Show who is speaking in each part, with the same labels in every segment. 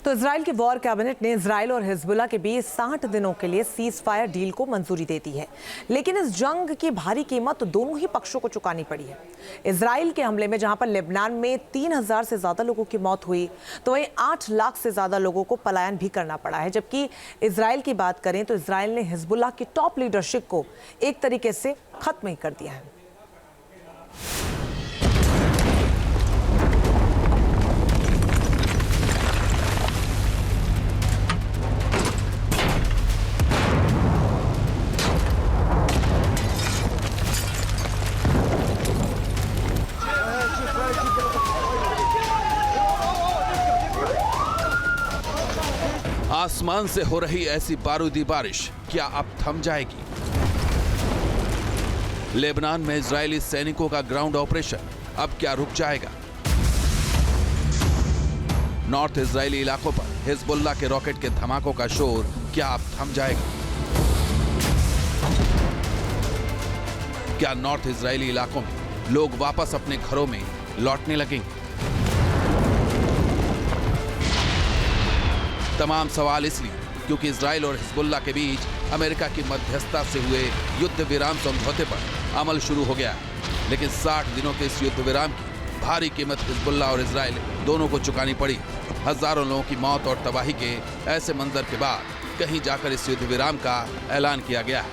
Speaker 1: तो इजराइल की war cabinet ने इजराइल और हिजबुल्लाह के बीच 60 दिनों के लिए सीज फायर डील को मंजूरी दे दी है, लेकिन इस जंग की भारी कीमत दोनों ही पक्षों को चुकानी पड़ी है। इजराइल के हमले में जहां पर लेबनान में 3000 से ज्यादा लोगों की मौत हुई, तो वहीं 8 लाख से ज्यादा लोगों को पलायन भी करना पड़ा है। जबकि इजराइल की बात करें तो इजराइल ने हिजबुल्लाह की टॉप लीडरशिप को एक तरीके से खत्म ही कर दिया है।
Speaker 2: आसमान से हो रही ऐसी बारूदी बारिश क्या अब थम जाएगी? लेबनान में इजरायली सैनिकों का ग्राउंड ऑपरेशन अब क्या रुक जाएगा? नॉर्थ इजरायली इलाकों पर हिजबुल्लाह के रॉकेट के धमाकों का शोर क्या अब थम जाएगा? क्या नॉर्थ इजरायली इलाकों में लोग वापस अपने घरों में लौटने लगेंगे? तमाम सवाल इसलिए क्योंकि इजराइल और हिजबुल्लाह के बीच अमेरिका की मध्यस्थता से हुए युद्ध विराम समझौते पर अमल शुरू हो गया है। लेकिन 60 दिनों के इस युद्ध विराम की भारी कीमत हिजबुल्लाह और इजराइल दोनों को चुकानी पड़ी। हजारों लोगों की मौत और तबाही के ऐसे मंजर के बाद कहीं जाकर इस युद्ध विराम का ऐलान किया गया है।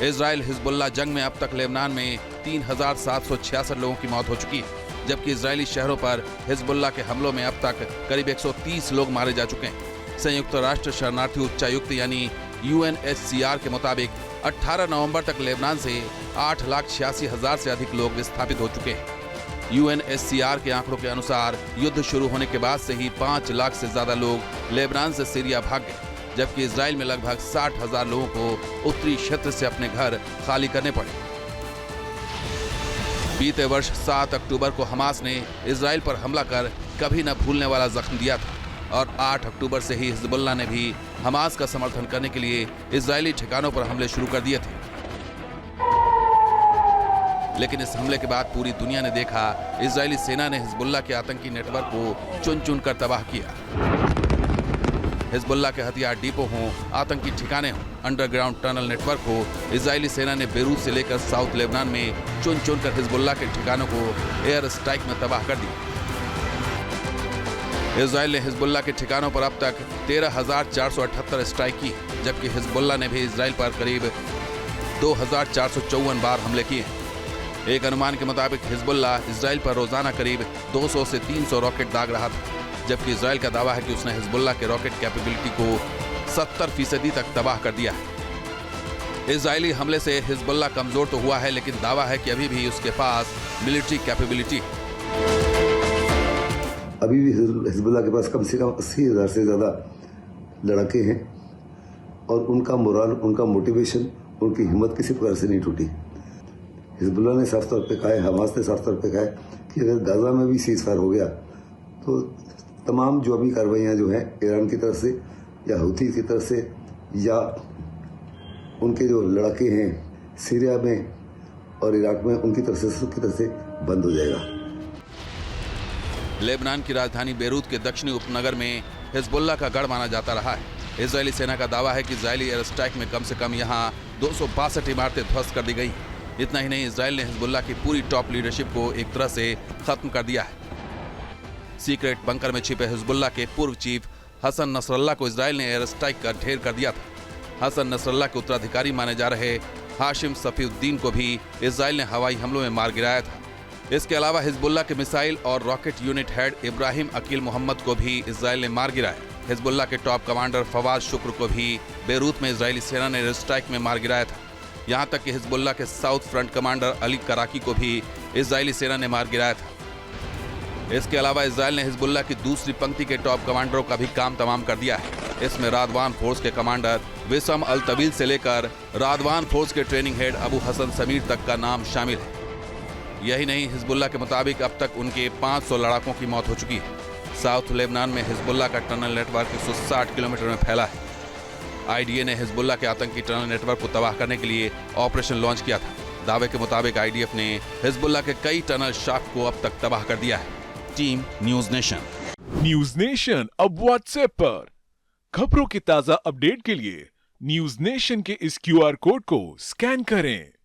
Speaker 2: इजराइल हिजबुल्लाह जंग में अब तक लेबनान में 3766 लोगों की मौत हो चुकी है, जबकि इजरायली शहरों पर हिजबुल्लाह के हमलों में अब तक करीब 130 लोग मारे जा चुके हैं। संयुक्त राष्ट्र शरणार्थी उच्चायुक्त यानी UNHCR के मुताबिक 18 नवंबर तक लेबनान से 8,86,000 से अधिक लोग विस्थापित हो चुके हैं। UNHCR के आंकड़ों के अनुसार युद्ध शुरू होने के बाद से ही 5 लाख से ज्यादा लोग लेबनान से सीरिया भाग गए, जबकि इजराइल में लगभग 60,000 लोगों को उत्तरी क्षेत्र से अपने घर खाली करने पड़े। बीते वर्ष 7 अक्टूबर को हमास ने इजराइल पर हमला कर कभी न भूलने वाला जख्म दिया था और 8 अक्टूबर से ही हिजबुल्लाह ने भी हमास का समर्थन करने के लिए इजरायली ठिकानों पर हमले शुरू कर दिए थे। लेकिन इस हमले के बाद पूरी दुनिया ने देखा इजरायली सेना ने हिजबुल्लाह के आतंकी नेटवर्क को चुन चुन कर तबाह किया। हिजबुल्लाह के हथियार डिपो हों, आतंकी ठिकाने हों, अंडरग्राउंड टनल नेटवर्क हो, इजरायली सेना ने बेरूत से लेकर साउथ लेबनान में चुन चुन कर हिजबुल्लाह के ठिकानों को एयर स्ट्राइक में तबाह कर दिया। इजराइल ने हिजबुल्लाह के ठिकानों पर अब तक 13,478 स्ट्राइक की, जबकि हिजबुल्लाह ने भी इजराइल पर करीब 2,454 बार हमले किए। एक अनुमान के मुताबिक हिजबुल्लाह इजराइल पर रोजाना करीब 200 से 300 रॉकेट दाग रहा था, जबकि इजराइल का दावा है कि उसने हिजबुल्लाह के रॉकेट कैपेबिलिटी को 70% तक तबाह कर दिया है। इजरायली हमले से हिजबुल्लाह कमजोर तो हुआ है, लेकिन दावा है कि अभी भी उसके पास मिलिट्री कैपेबिलिटी है।
Speaker 3: अभी भी हिजबुल्लाह के पास कम से कम 80,000 से ज्यादा लड़ाके हैं और उनका मोरल, उनका मोटिवेशन, उनकी हिम्मत किसी प्रकार से नहीं टूटी। हिजबुल्लाह ने साफ तौर पे कहा है, हमास ने साफ तौर पे कहा है कि अगर गाजा में भी सीज फायर हो गया तो तमाम जो अभी कार्रवाइयाँ जो हैं ईरान की तरफ से या हूथी की तरफ से या उनके जो लड़ाके हैं सीरिया में और इराक में उनकी तरफ से, सबकी तरफ से बंद हो जाएगा।
Speaker 2: लेबनान की राजधानी बेरूत के दक्षिणी उपनगर में हिजबुल्लाह का गढ़ माना जाता रहा है। इजरायली सेना का दावा है कि इजरायली एयर स्ट्राइक में कम से कम यहाँ 262 इमारतें ध्वस्त कर दी गई। इतना ही नहीं, इजराइल ने हिजबुल्लाह की पूरी टॉप लीडरशिप को एक तरह से खत्म कर दिया है। सीक्रेट बंकर में छिपे हिजबुल्लाह के पूर्व चीफ हसन नसरल्लाह को इजराइल ने एयर स्ट्राइक कर ढेर कर दिया था। हसन नसरल्लाह के उत्तराधिकारी माने जा रहे हाशिम सफीउद्दीन को भी इजराइल ने हवाई हमलों में मार गिराया था। इसके अलावा हिजबुल्लाह के मिसाइल और rocket unit head Ibrahim Aqil Muhammad को भी इजराइल ने मार गिराया। हिजबुल्लाह के टॉप कमांडर फवाद शुक्र को भी बेरूत में इजरायली सेना ने एयर स्ट्राइक में मार गिराया था। यहाँ तक कि हिजबुल्लाह के साउथ फ्रंट कमांडर अली कराकी को भी इजरायली सेना ने मार गिराया था। इसके अलावा इजराइल ने हिजबुल्लाह की दूसरी पंक्ति के टॉप कमांडरों का भी काम तमाम कर दिया है। इसमें रादवान फोर्स के कमांडर विसम अल तवील से लेकर रादवान फोर्स के ट्रेनिंग हेड अबू हसन समीर तक का नाम शामिल है। यही नहीं, हिजबुल्लाह के मुताबिक अब तक उनके 500 लड़ाकों की मौत हो चुकी है। साउथ लेबनान में हिजबुल्लाह का टनल नेटवर्क 160 किलोमीटर में फैला है। IDA ने हिजबुल्लाह के आतंकी टनल नेटवर्क को तबाह करने के लिए ऑपरेशन लॉन्च किया था, दावे के मुताबिक आईडीएफ ने हिजबुल्लाह के कई टनल शाफ्ट को अब तक तबाह कर दिया है। Team news nation.
Speaker 4: News nation अब व्हाट्सएप पर खबरों की ताजा अपडेट के लिए न्यूज नेशन के इस क्यूआर कोड को स्कैन करें।